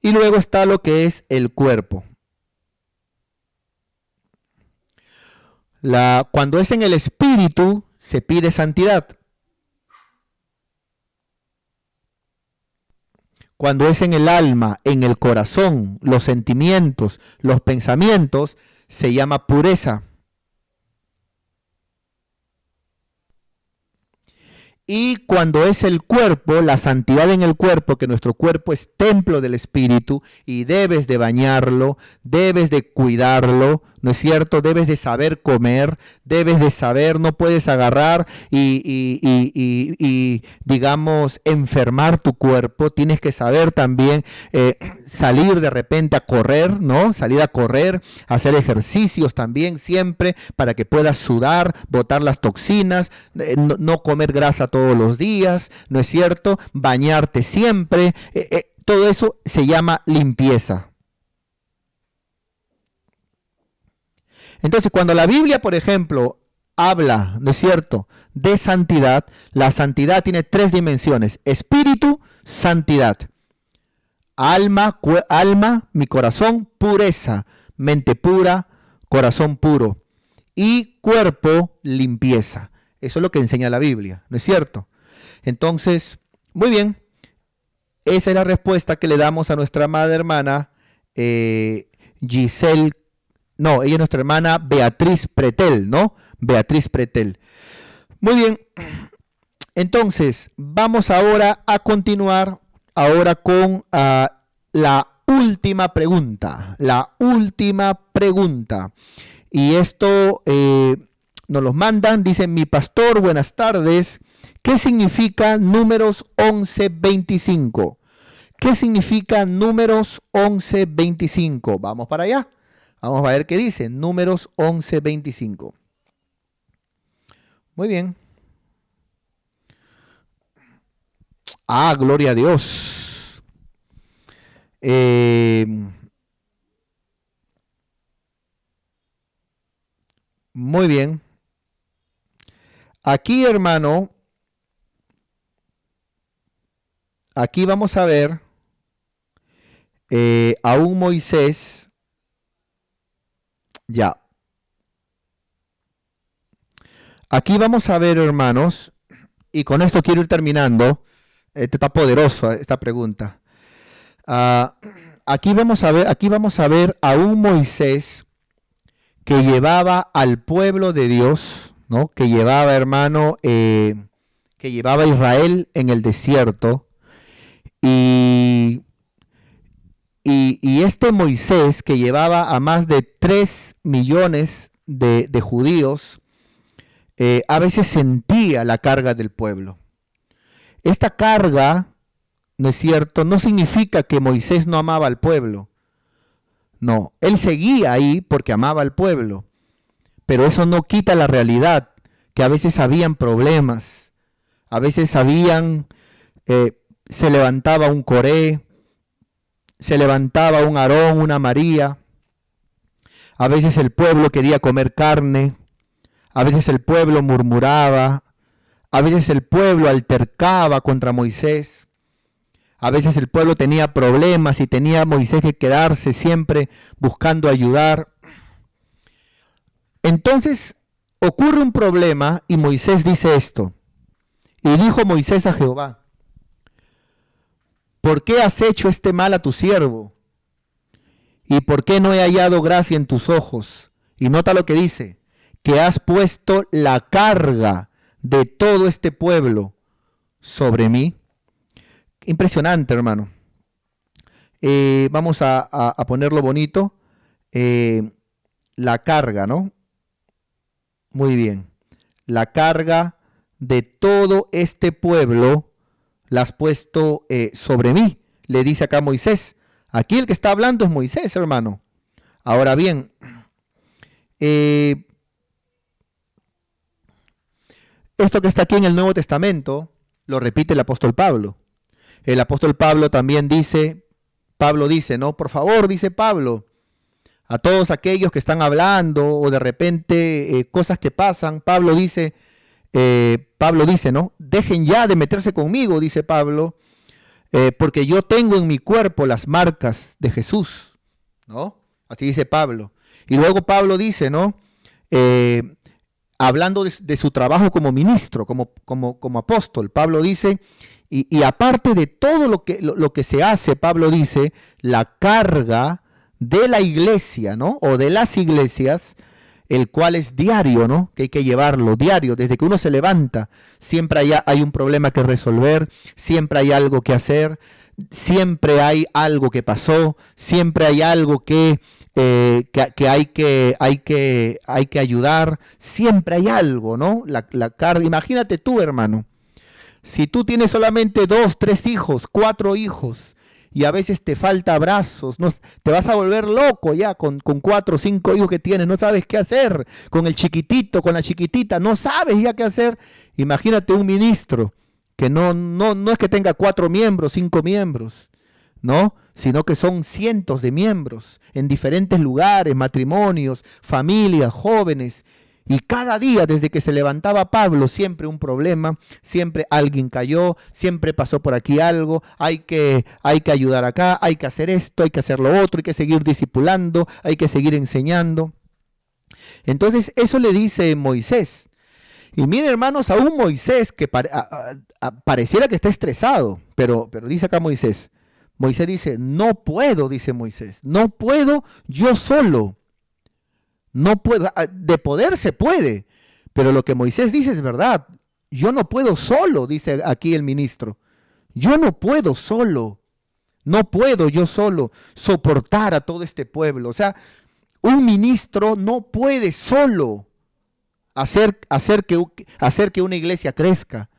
Y luego está lo que es el cuerpo. Cuando es en el espíritu, se pide santidad. Cuando es en el alma, en el corazón, los sentimientos, los pensamientos, se llama pureza. Y cuando es el cuerpo, la santidad en el cuerpo, que nuestro cuerpo es templo del Espíritu y debes de bañarlo, debes de cuidarlo, ¿no es cierto? Debes de saber comer, debes de saber, no puedes agarrar y digamos, enfermar tu cuerpo. Tienes que saber también salir de repente a correr, ¿no? Salir a correr, hacer ejercicios también siempre para que puedas sudar, botar las toxinas, no comer grasa todos los días, ¿no es cierto? Bañarte siempre. Todo eso se llama limpieza. Entonces, cuando la Biblia, por ejemplo, habla, ¿no es cierto?, de santidad, la santidad tiene tres dimensiones: espíritu, santidad; alma, mi corazón, pureza, mente pura, corazón puro; y cuerpo, limpieza. Eso es lo que enseña la Biblia, ¿no es cierto? Entonces, muy bien, esa es la respuesta que le damos a nuestra amada hermana Giselle. No, ella es nuestra hermana Beatriz Pretel, ¿no? Beatriz Pretel. Muy bien. Entonces, vamos ahora a continuar ahora con la última pregunta. La última pregunta. Y esto nos los mandan. Dicen, mi pastor, buenas tardes. ¿Qué significa Números 11:25? ¿Qué significa Números 11:25? Vamos para allá. Vamos a ver qué dice Números 11:25. Muy bien. Gloria a Dios. Muy bien. Aquí, hermano, aquí vamos a ver a un Moisés. Ya. Aquí vamos a ver, hermanos, y con esto quiero ir terminando. Está poderosa esta pregunta. Aquí vamos a ver a un Moisés que llevaba al pueblo de Dios, ¿no? Que llevaba, hermano, que llevaba a Israel en el desierto. Y este Moisés, que llevaba a más de 3 millones de judíos, a veces sentía la carga del pueblo. Esta carga, ¿no es cierto?, no significa que Moisés no amaba al pueblo. No, él seguía ahí porque amaba al pueblo. Pero eso no quita la realidad, que a veces habían problemas, a veces se levantaba un Coré, se levantaba un Aarón, una María, A veces el pueblo quería comer carne, a veces el pueblo murmuraba, a veces el pueblo altercaba contra Moisés, a veces el pueblo tenía problemas y tenía a Moisés que quedarse siempre buscando ayudar. Entonces ocurre un problema y Moisés dice esto. Y dijo Moisés a Jehová: ¿por qué has hecho este mal a tu siervo? ¿Y por qué no he hallado gracia en tus ojos? Y nota lo que dice, que has puesto la carga de todo este pueblo sobre mí. Impresionante, hermano. Vamos a ponerlo bonito. La carga, ¿no? Muy bien. La carga de todo este pueblo la has puesto sobre mí, le dice acá Moisés. Aquí el que está hablando es Moisés, hermano. Ahora bien, esto que está aquí en el Nuevo Testamento lo repite el apóstol Pablo. El apóstol Pablo también dice, ¿no? Por favor, dice Pablo, a todos aquellos que están hablando o de repente cosas que pasan, Pablo dice, ¿no? Dejen ya de meterse conmigo, dice Pablo, porque yo tengo en mi cuerpo las marcas de Jesús, ¿no? Así dice Pablo. Y luego Pablo dice, ¿no? Hablando de su trabajo como ministro, como apóstol, Pablo dice, y aparte de todo lo que se hace, Pablo dice, la carga de la iglesia, ¿no? O de las iglesias, el cual es diario, ¿no? Que hay que llevarlo diario, desde que uno se levanta, siempre hay un problema que resolver, siempre hay algo que hacer, siempre hay algo que pasó, siempre hay algo que hay que ayudar, siempre hay algo, ¿no? La carga, imagínate tú, hermano, si tú tienes solamente 2, 3 hijos, 4 hijos, y a veces te falta brazos, no, te vas a volver loco ya con 4 o 5 hijos que tienes, no sabes qué hacer, con el chiquitito, con la chiquitita, no sabes ya qué hacer. Imagínate un ministro que no es que tenga 4 miembros, 5 miembros, ¿no? Sino que son cientos de miembros en diferentes lugares, matrimonios, familias, jóvenes. Y cada día, desde que se levantaba Pablo, siempre un problema, siempre alguien cayó, siempre pasó por aquí algo, hay que ayudar acá, hay que hacer esto, hay que hacer lo otro, hay que seguir discipulando, hay que seguir enseñando. Entonces eso le dice Moisés. Y miren, hermanos, aún Moisés, que pareciera que está estresado, pero dice acá Moisés dice, no puedo, dice Moisés, no puedo yo solo. No puedo, de poder se puede, pero lo que Moisés dice es verdad. Yo no puedo solo, dice aquí el ministro. Yo no puedo solo. No puedo yo solo soportar a todo este pueblo. O sea, un ministro no puede solo hacer que una iglesia crezca.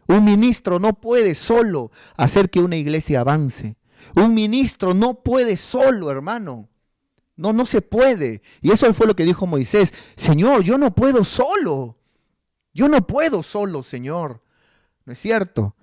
Un ministro no puede solo hacer que una iglesia avance. Un ministro no puede solo, hermano. No se puede. Y eso fue lo que dijo Moisés. Señor, yo no puedo solo. Yo no puedo solo, Señor. ¿No es cierto?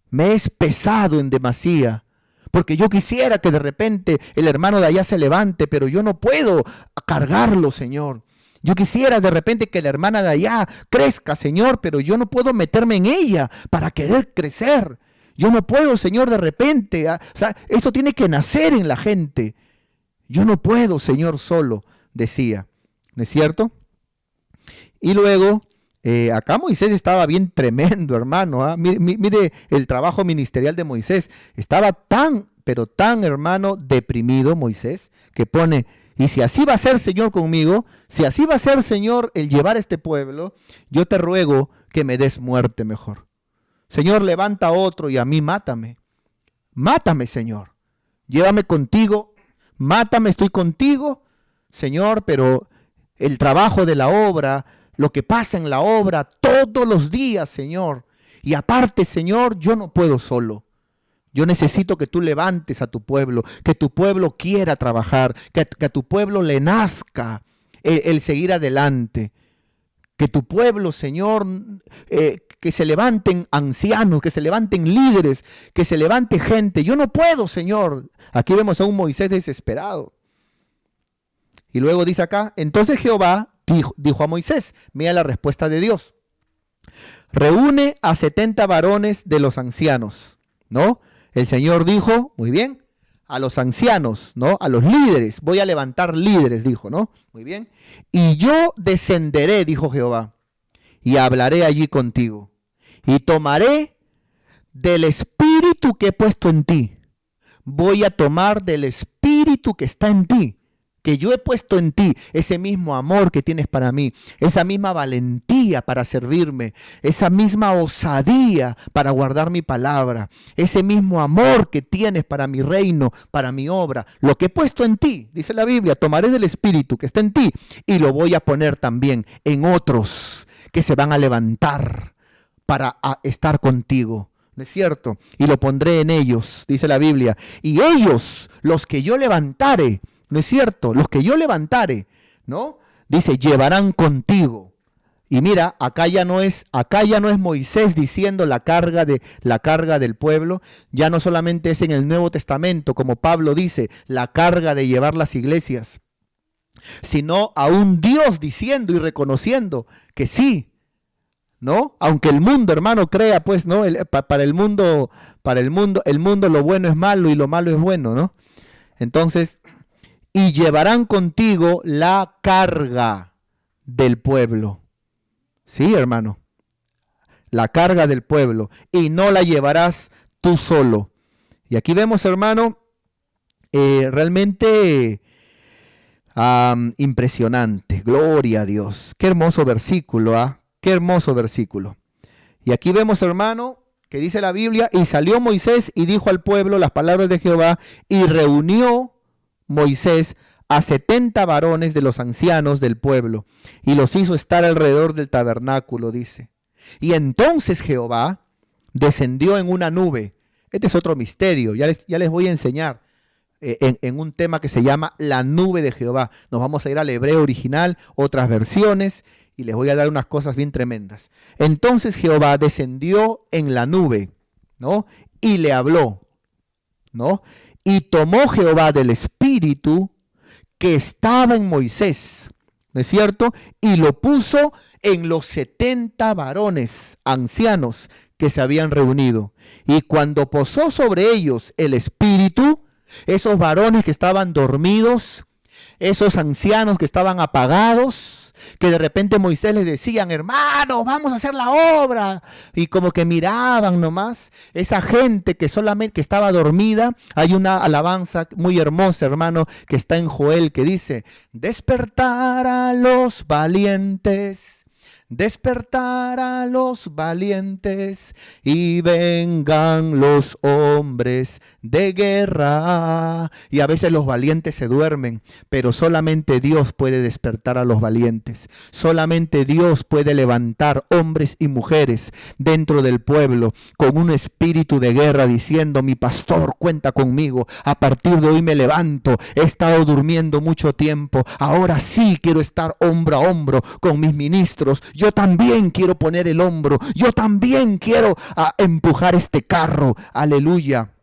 Me es pesado en demasía. Porque yo quisiera que de repente el hermano de allá se levante, pero yo no puedo cargarlo, Señor. Yo quisiera de repente que la hermana de allá crezca, Señor, pero yo no puedo meterme en ella para querer crecer. Yo no puedo, Señor, de repente. O sea, eso tiene que nacer en la gente. Yo no puedo, Señor, solo, decía. ¿No es cierto? Y luego, acá Moisés estaba bien tremendo, hermano. ¿Eh? Mire el trabajo ministerial de Moisés. Estaba tan, pero tan, hermano, deprimido Moisés, que pone, y si así va a ser, Señor, conmigo, si así va a ser, Señor, el llevar este pueblo, yo te ruego que me des muerte mejor. Señor, levanta otro y a mí mátame. Mátame, Señor. Llévame contigo. Mátame, estoy contigo, Señor, pero el trabajo de la obra, lo que pasa en la obra todos los días, Señor. Y aparte, Señor, yo no puedo solo. Yo necesito que tú levantes a tu pueblo, que tu pueblo quiera trabajar, que a tu pueblo le nazca el seguir adelante. Que tu pueblo, Señor, que se levanten ancianos, que se levanten líderes, que se levante gente. Yo no puedo, Señor. Aquí vemos a un Moisés desesperado. Y luego dice acá, entonces Jehová dijo a Moisés, mira la respuesta de Dios. Reúne a 70 varones de los ancianos, ¿no? El Señor dijo, muy bien, a los ancianos, ¿no? A los líderes, voy a levantar líderes, dijo, ¿no? Muy bien. Y yo descenderé, dijo Jehová, y hablaré allí contigo. Y tomaré del espíritu que he puesto en ti. Voy a tomar del espíritu que está en ti, que yo he puesto en ti, ese mismo amor que tienes para mí, esa misma valentía para servirme, esa misma osadía para guardar mi palabra, ese mismo amor que tienes para mi reino, para mi obra, lo que he puesto en ti, dice la Biblia, tomaré del espíritu que está en ti y lo voy a poner también en otros que se van a levantar para estar contigo. ¿No es cierto? Y lo pondré en ellos, dice la Biblia. Y ellos, los que yo levantare, ¿no es cierto? Los que yo levantare, ¿no? Dice, llevarán contigo. Y mira, acá ya no es Moisés diciendo la carga del pueblo, ya no solamente es en el Nuevo Testamento, como Pablo dice, la carga de llevar las iglesias, sino a un Dios diciendo y reconociendo que sí, ¿no? Aunque el mundo, hermano, crea, pues, ¿no? Para el mundo lo bueno es malo y lo malo es bueno, ¿no? Entonces, y llevarán contigo la carga del pueblo. Sí, hermano, la carga del pueblo, y no la llevarás tú solo. Y aquí vemos, hermano, realmente impresionante. Gloria a Dios. Qué hermoso versículo, ¿ah? Qué hermoso versículo. Y aquí vemos, hermano, que dice la Biblia, y salió Moisés y dijo al pueblo las palabras de Jehová, y reunió Moisés a 70 varones de los ancianos del pueblo, y los hizo estar alrededor del tabernáculo, dice. Y entonces Jehová descendió en una nube. Este es otro misterio, ya les voy a enseñar en un tema que se llama la nube de Jehová. Nos vamos a ir al hebreo original, otras versiones, y les voy a dar unas cosas bien tremendas. Entonces Jehová descendió en la nube, ¿no? Y le habló, ¿no? Y tomó Jehová del espíritu que estaba en Moisés, ¿no es cierto? Y lo puso en los 70 varones ancianos que se habían reunido. Y cuando posó sobre ellos el espíritu, esos varones que estaban dormidos, esos ancianos que estaban apagados, que de repente Moisés les decían, hermanos, vamos a hacer la obra, y como que miraban nomás, esa gente que solamente estaba dormida. Hay una alabanza muy hermosa, hermano, que está en Joel, que dice, despertar a los valientes, despertar a los valientes, y vengan los hombres de guerra. Y a veces los valientes se duermen, pero solamente Dios puede despertar a los valientes. Solamente Dios puede levantar hombres y mujeres dentro del pueblo con un espíritu de guerra, diciendo, mi pastor cuenta conmigo, a partir de hoy me levanto, he estado durmiendo mucho tiempo, ahora sí quiero estar hombro a hombro con mis ministros. Yo también quiero poner el hombro. Yo también quiero empujar este carro. Aleluya.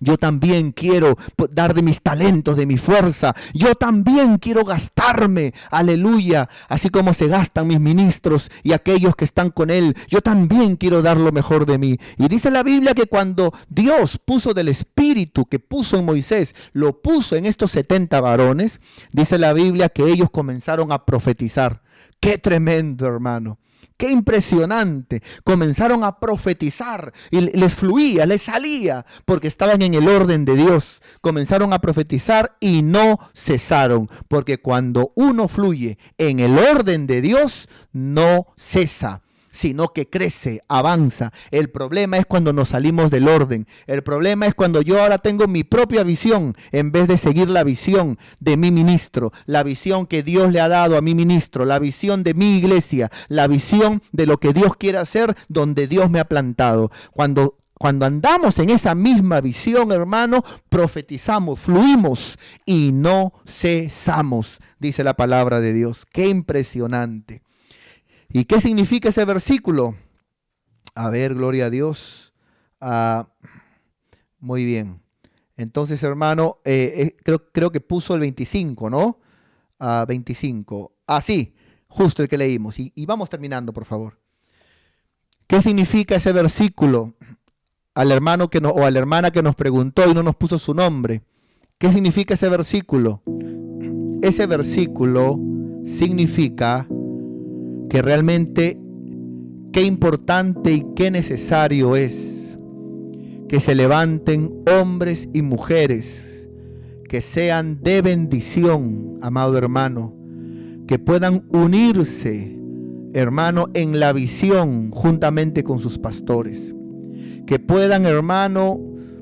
Yo también quiero dar de mis talentos, de mi fuerza. Yo también quiero gastarme. Aleluya. Así como se gastan mis ministros y aquellos que están con él. Yo también quiero dar lo mejor de mí. Y dice la Biblia que cuando Dios puso del espíritu que puso en Moisés, lo puso en estos 70 varones, dice la Biblia que ellos comenzaron a profetizar. Qué tremendo, hermano. Qué impresionante. Comenzaron a profetizar y les fluía, les salía, porque estaban en el orden de Dios. Comenzaron a profetizar y no cesaron, porque cuando uno fluye en el orden de Dios, no cesa, sino que crece, avanza. El problema es cuando nos salimos del orden. El problema es cuando yo ahora tengo mi propia visión en vez de seguir la visión de mi ministro, la visión que Dios le ha dado a mi ministro, la visión de mi iglesia, la visión de lo que Dios quiere hacer donde Dios me ha plantado. Cuando andamos en esa misma visión, hermano, profetizamos, fluimos y no cesamos, dice la palabra de Dios. Qué impresionante. ¿Y qué significa ese versículo? A ver, gloria a Dios. Muy bien. Entonces, hermano, creo que puso el 25, ¿no? 25. Sí, justo el que leímos. Y vamos terminando, por favor. ¿Qué significa ese versículo? Al hermano o a la hermana que nos preguntó y no nos puso su nombre. ¿Qué significa ese versículo? Ese versículo significa que realmente qué importante y qué necesario es que se levanten hombres y mujeres que sean de bendición, amado hermano, que puedan unirse, hermano, en la visión juntamente con sus pastores, que puedan, hermano,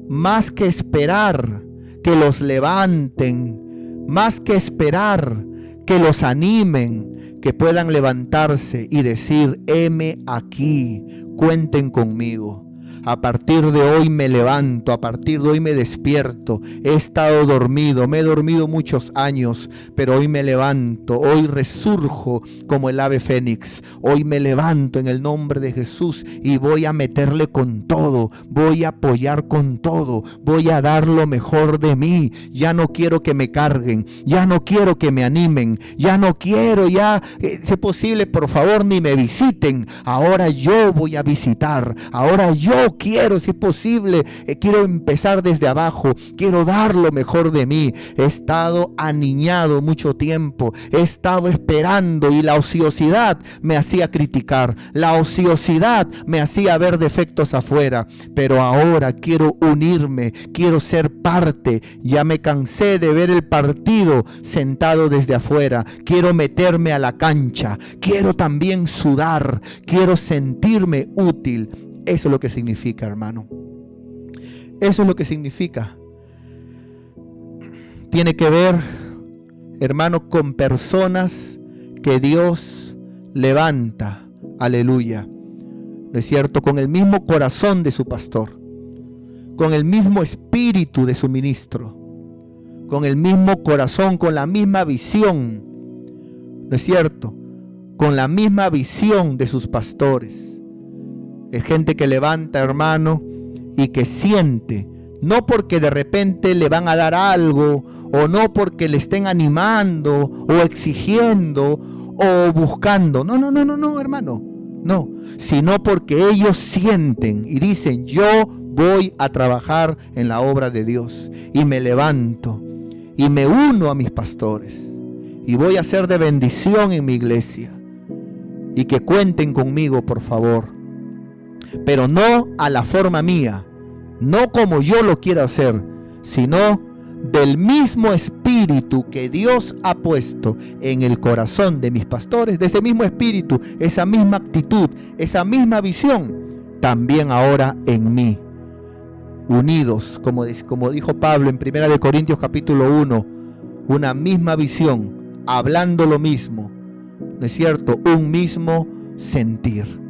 más que esperar que los levanten, más que esperar que los animen, que puedan levantarse y decir: heme aquí, cuenten conmigo. A partir de hoy me levanto, a partir de hoy me despierto. He estado dormido, me he dormido muchos años, pero hoy me levanto, hoy resurjo como el ave fénix. Hoy me levanto en el nombre de Jesús y voy a meterle con todo, voy a apoyar con todo, voy a dar lo mejor de mí. Ya no quiero que me carguen, ya no quiero que me animen, ya no quiero, si es posible, por favor, ni me visiten. Ahora yo voy a visitar, ahora yo quiero, si es posible, quiero empezar desde abajo, quiero dar lo mejor de mí. He estado aniñado mucho tiempo, he estado esperando y la ociosidad me hacía criticar, la ociosidad me hacía ver defectos afuera, pero ahora quiero unirme, quiero ser parte. Ya me cansé de ver el partido sentado desde afuera, quiero meterme a la cancha, quiero también sudar, quiero sentirme útil. Eso es lo que significa, hermano. Eso es lo que significa. Tiene que ver, hermano, con personas que Dios levanta. Aleluya. ¿No es cierto? Con el mismo corazón de su pastor, con el mismo espíritu de su ministro, con el mismo corazón, con la misma visión. ¿No es cierto? Con la misma visión de sus pastores. Es gente que levanta, hermano, y que siente, no porque de repente le van a dar algo, o no porque le estén animando, o exigiendo, o buscando. No, hermano. No, sino porque ellos sienten y dicen: yo voy a trabajar en la obra de Dios, y me levanto, y me uno a mis pastores, y voy a ser de bendición en mi iglesia, y que cuenten conmigo, por favor. Pero no a la forma mía, no como yo lo quiero hacer, sino del mismo espíritu que Dios ha puesto en el corazón de mis pastores, de ese mismo espíritu, esa misma actitud, esa misma visión, también ahora en mí. Unidos, como dijo Pablo en 1 Corintios capítulo 1, una misma visión, hablando lo mismo, ¿no es cierto? Un mismo sentir.